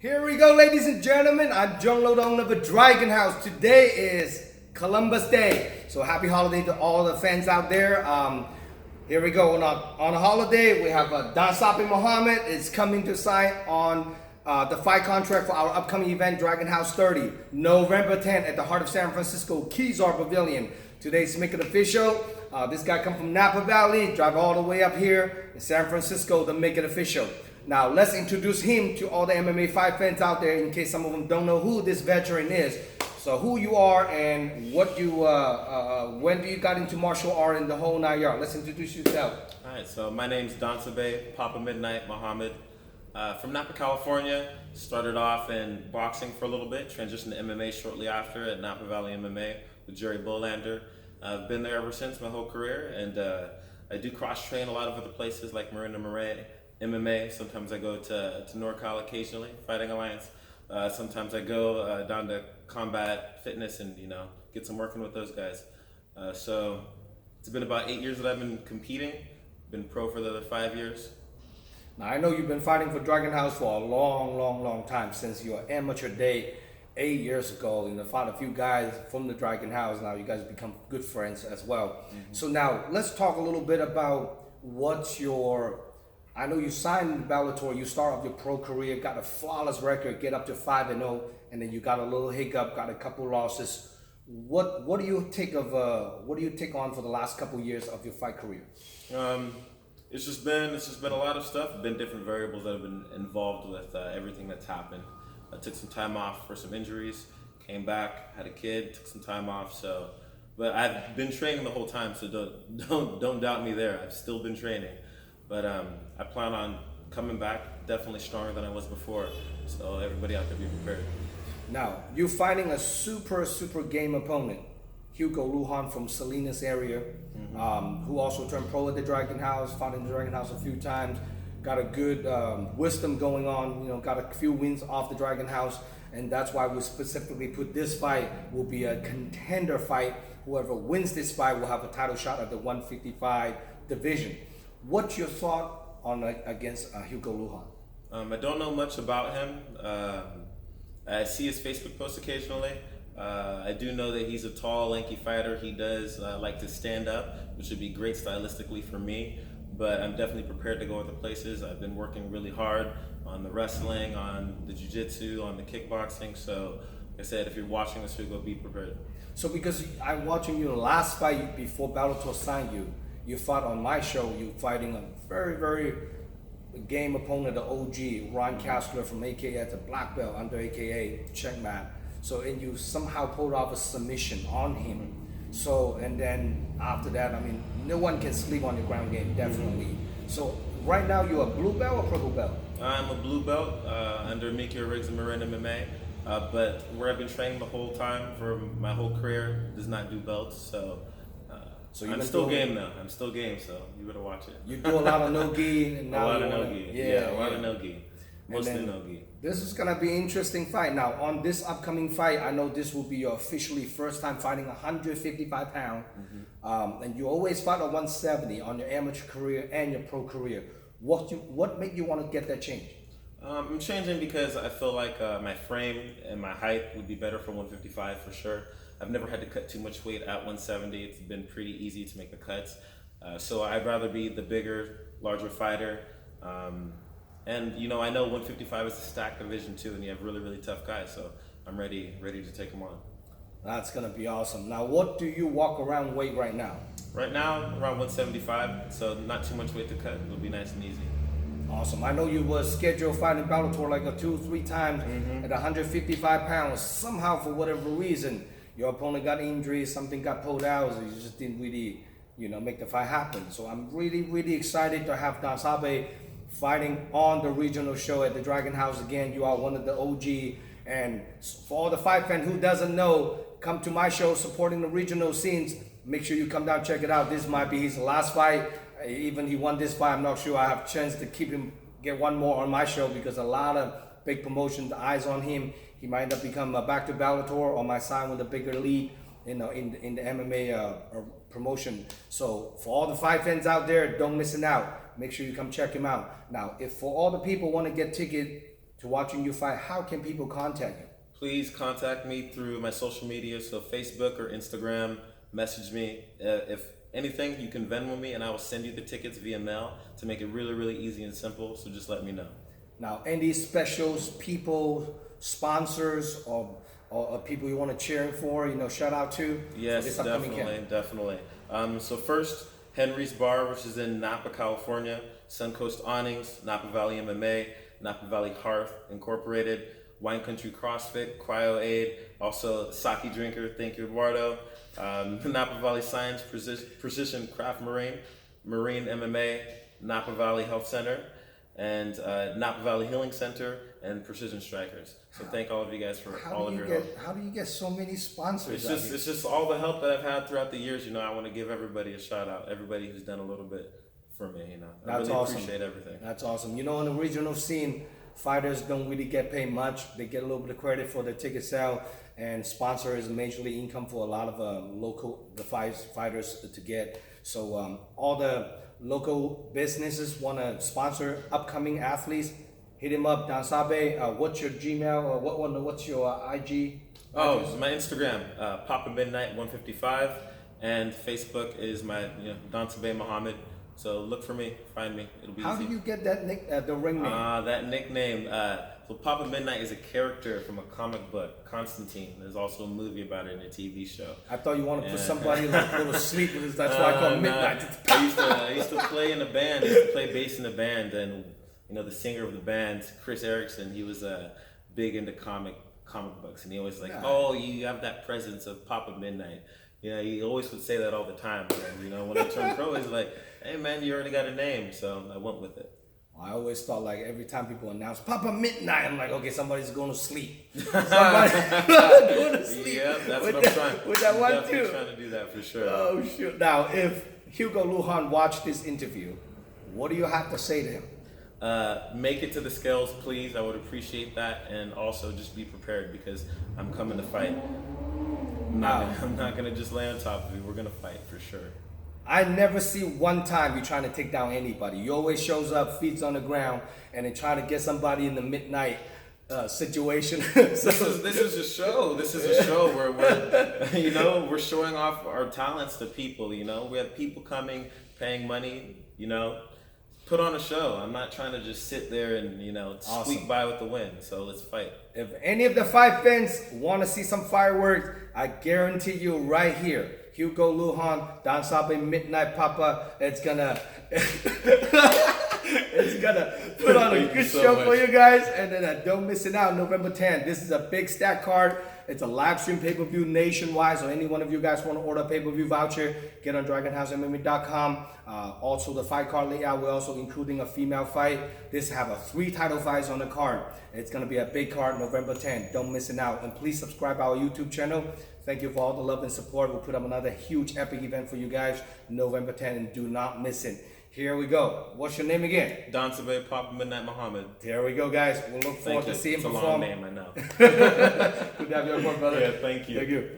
Here we go, ladies and gentlemen. I'm John Lo, the owner of the Dragon House. Today is Columbus Day, so happy holiday to all the fans out there. Here we go. On a holiday, we have Danasabe Mohammed is coming to sign on the fight contract for our upcoming event, Dragon House 30, November 10th at the heart of San Francisco Kezar Pavilion. Today's make it official. This guy come from Napa Valley, drive all the way up here in San Francisco to make it official. Now let's introduce him to all the MMA fight fans out there, in case some of them don't know who this veteran is. So who you are and what you, when do you got into martial art and the whole 9 yards. Let's introduce yourself. All right, so my name's Danasabe Papa Midnight Mohammed from Napa, California. Started off in boxing for a little bit, transitioned to MMA shortly after at Napa Valley MMA with Jerry Bolander. I've been there ever since my whole career, and I do cross train a lot of other places like Marina Marais, MMA. Sometimes I go to NorCal occasionally, Fighting Alliance. Sometimes I go down to Combat Fitness and get some working with those guys. So it's been about 8 years that I've been competing. Been pro for the other 5 years. Now I know you've been fighting for Dragon House for a long time, since your amateur day 8 years ago. Fought a few guys from the Dragon House. Now you guys become good friends as well. Mm-hmm. So now let's talk a little bit about what's your. I know you signed Bellator, you start off your pro career, got a flawless record, get up to 5-0, and then you got a little hiccup, got a couple losses. What do you take on for the last couple years of your fight career? It's just been a lot of stuff. Been different variables that have been involved with everything that's happened. I took some time off for some injuries, came back, had a kid, took some time off. But I've been training the whole time, so don't doubt me there. I've still been training. But I plan on coming back definitely stronger than I was before. So everybody out there be prepared. Now, you're fighting a super game opponent, Hugo Lujan from Salinas area, who also turned pro at the Dragon House, fought in the Dragon House a few times, got a good wisdom going on, got a few wins off the Dragon House, and that's why we specifically put this fight will be a contender fight. Whoever wins this fight will have a title shot at the 155 division. What's your thought on against Hugo Lujan? I don't know much about him. I see his Facebook posts occasionally. I do know that he's a tall, lanky fighter. He does like to stand up, which would be great stylistically for me. But I'm definitely prepared to go other places. I've been working really hard on the wrestling, on the jiu-jitsu, on the kickboxing. So, like I said, if you're watching this video, be prepared. So because I'm watching your last fight before Bellator signed you, you fought on my show. You fighting a very game opponent, the OG Ron Kastler from AKA at the black belt under AKA Checkmat. So and you somehow pulled off a submission on him. So and then after that, I mean, no one can sleep on your ground game, definitely. So right now you're a blue belt or purple belt? I'm a blue belt under Mikio Riggs and Marina MMA. But where I've been training the whole time for my whole career does not do belts. So I'm still game now. I'm still game, so you better watch it. You do a lot of no-gi. And now a lot of no-gi. Yeah, a lot of no-gi. Mostly no-gi. This is going to be an interesting fight. Now, on this upcoming fight, I know this will be your officially first time fighting 155 pounds. And you always fight at 170 on your amateur career and your pro career. What made you want to get that change? I'm changing because I feel like my frame and my height would be better for 155 for sure. I've never had to cut too much weight at 170. It's been pretty easy to make the cuts. So I'd rather be the bigger, larger fighter. And I know 155 is a stacked division too, and you have really tough guys. So I'm ready to take them on. That's gonna be awesome. Now, what do you walk around weight right now? Right now, around 175. So not too much weight to cut. It'll be nice and easy. Awesome. I know you were scheduled fighting Bellator like 2-3 times at 155 pounds. Somehow, for whatever reason, your opponent got injured, something got pulled out, so you just didn't really, make the fight happen. So I'm really excited to have Danasabe fighting on the regional show at the Dragon House again. You are one of the OG, and for all the fight fans who doesn't know, come to my show supporting the regional scenes. Make sure you come down, check it out. This might be his last fight. Even he won this fight, I'm not sure I have a chance to keep him, get one more on my show, because a lot of big promotions, eyes on him. He might end up become back to Bellator on my side with a bigger lead, in the MMA promotion. So for all the fight fans out there, don't miss it out. Make sure you come check him out. Now, if for all the people want to get ticket to watching you fight, how can people contact you? Please contact me through my social media, so Facebook or Instagram. Message me. If anything, you can Venmo me, and I will send you the tickets via mail to make it really, really easy and simple. So just let me know. Now, any specials, people, sponsors, or people you want to cheer for, shout out to? Yes, definitely. So first, Henry's Bar, which is in Napa, California. Suncoast Awnings, Napa Valley MMA, Napa Valley Hearth Incorporated, Wine Country CrossFit, Cryo Aid, also Sake Drinker, thank you Eduardo, Napa Valley Science, Precision Craft Marine MMA, Napa Valley Health Center, and Napa Valley Healing Center, and Precision Strikers. So thank all of you guys for all of your help. How do you get so many sponsors? It's just all the help that I've had throughout the years. I want to give everybody a shout out, everybody who's done a little bit for me, I That's really awesome. appreciate everything. That's awesome. In the regional scene, fighters don't really get paid much. They get a little bit of credit for their ticket sale, and sponsor is majorly income for a lot of local fighters to get. So all the local businesses want to sponsor upcoming athletes. Hit him up, Danasabe. What's your Gmail or what's your IG? Oh, it's my Instagram, Papa Midnight 155, and Facebook is my Danasabe Mohammed. So look for me, find me. It'll be How easy. do you get that the ring name? That nickname. So Papa Midnight is a character from a comic book, Constantine. There's also a movie about it in a TV show. I thought you wanted to put somebody like go to sleep with this. That's why I call it Midnight. I used to play in a band. I used to play bass in a band, and the singer of the band, Chris Erickson, he was big into comic books, and he always oh, you have that presence of Papa Midnight. He always would say that all the time. And, when I turned pro, he's like, hey man, you already got a name. So I went with it. I always thought every time people announce Papa Midnight, I'm like, okay, somebody's going to sleep. Somebody's going to sleep. Yeah, that's what I'm trying. With that one definitely too. Trying to do that for sure. Oh shoot! Now, if Hugo Lujan watched this interview, what do you have to say to him? Make it to the scales, please. I would appreciate that, and also just be prepared because I'm coming to fight. I'm not gonna just lay on top of you. We're gonna fight for sure. I never see one time you trying to take down anybody. You always shows up, feet on the ground, and then try to get somebody in the midnight situation. This is a show. This is a show where we're showing off our talents to people. We have people coming, paying money. Put on a show. I'm not trying to just sit there and squeak by with the win. So let's fight. If any of the fight fans want to see some fireworks, I guarantee you right here, Hugo Lujan, Danasabe Midnight Papa, it's gonna put on a good show for you guys. And then don't miss it out, November 10th. This is a big stack card. It's a live stream pay-per-view nationwide. So any one of you guys want to order a pay-per-view voucher, get on DragonHouseMMA.com. Also the fight card layout, we're also including a female fight. This have 3 title fights on the card. It's gonna be a big card, November 10th. Don't miss it out. And please subscribe our YouTube channel. Thank you for all the love and support. We'll put up another huge epic event for you guys, November 10th, and do not miss it. Here we go. What's your name again? Danasabe Papa Midnight Mohammed. There we go, guys. We'll look forward to seeing him perform. It's a long name, I know. Good to have you on board, brother. Yeah, thank you. Thank you.